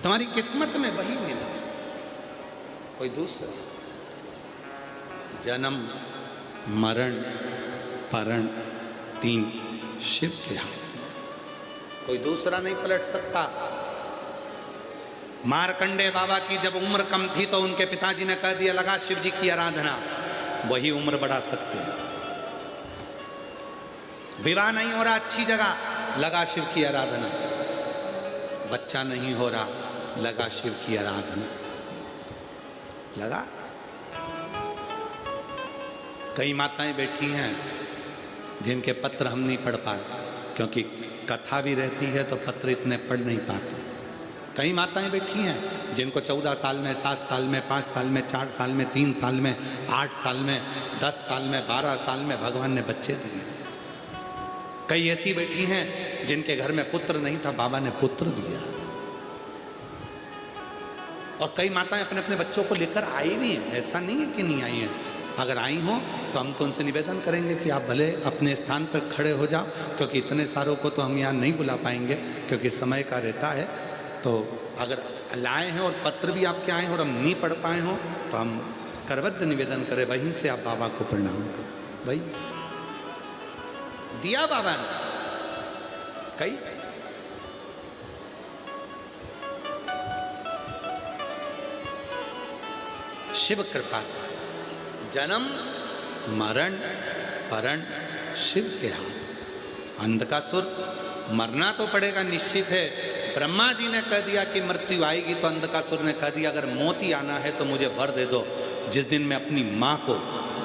तुम्हारी किस्मत में वही मिला, कोई दूसरा। जन्म मरण परण तीन शिव के हाथ में, कोई दूसरा नहीं पलट सकता। मार्कंडे बाबा की जब उम्र कम थी तो उनके पिताजी ने कह दिया लगा शिव जी की आराधना, वही उम्र बढ़ा सकते हैं। विवाह नहीं हो रहा अच्छी जगह, लगा शिव की आराधना। बच्चा नहीं हो रहा, लगा शिव की आराधना। लगा। कई माताएं बैठी हैं जिनके पत्र हम नहीं पढ़ पाए, क्योंकि कथा भी रहती है तो पत्र इतने पढ़ नहीं पाते। कई माताएं बैठी हैं जिनको 14 साल में, 7 साल में, 5 साल में, 4 साल में, 3 साल में, 8 साल में, 10 साल में, 12 साल में भगवान ने बच्चे दिए। कई ऐसी बैठी हैं जिनके घर में पुत्र नहीं था, बाबा ने पुत्र दिया। और कई माताएं अपने अपने बच्चों को लेकर आई भी हैं, ऐसा नहीं है कि नहीं आई हैं। अगर आई हो तो हम तो उनसे निवेदन करेंगे कि आप भले अपने स्थान पर खड़े हो जाओ, क्योंकि इतने सारों को तो हम यहाँ नहीं बुला पाएंगे क्योंकि समय का रहता है। तो अगर लाए हैं और पत्र भी आपके आए हैं और हम नहीं पढ़ पाए हों तो हम करबद्ध निवेदन करें, वहीं से आप बाबा को प्रणाम करो। वहीं से दिया बाबा ने कई। शिव कृपा, जन्म मरण परण शिव के हाथ। अंधकासुर मरना तो पड़ेगा, निश्चित है। ब्रह्मा जी ने कह दिया कि मृत्यु आएगी, तो अंधकासुर ने कह दिया अगर मौत ही आना है तो मुझे वर दे दो, जिस दिन मैं अपनी माँ को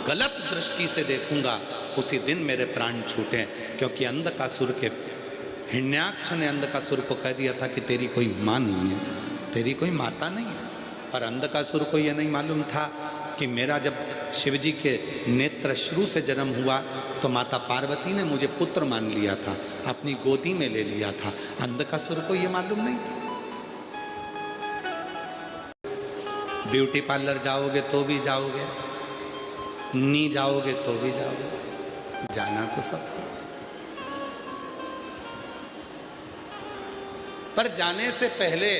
गलत दृष्टि से देखूंगा उसी दिन मेरे प्राण छूटे। क्योंकि अंधकासुर के हिरण्याक्ष ने अंधकासुर को कह दिया था कि तेरी कोई माँ नहीं है, तेरी कोई माता नहीं है। पर अंधकासुर को यह नहीं मालूम था कि मेरा जब शिवजी के नेत्र श्रु से जन्म हुआ तो माता पार्वती ने मुझे पुत्र मान लिया था, अपनी गोदी में ले लिया था। अंधकासुर को यह मालूम नहीं था। ब्यूटी पार्लर जाओगे तो भी जाओगे, नहीं जाओगे तो भी जाओगे, जाना तो सब। पर जाने से पहले,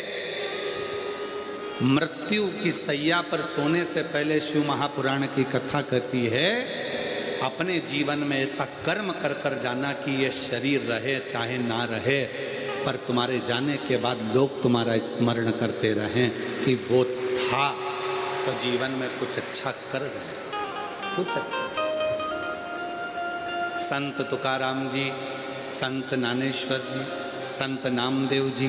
मृत्यु की सैया पर सोने से पहले शिव महापुराण की कथा कहती है अपने जीवन में ऐसा कर्म कर कर जाना कि ये शरीर रहे चाहे ना रहे, पर तुम्हारे जाने के बाद लोग तुम्हारा स्मरण करते रहें कि वो था, तो जीवन में कुछ अच्छा कर रहे, कुछ अच्छा। संत तुकाराम जी, संत ज्ञानेश्वर जी, संत नामदेव जी,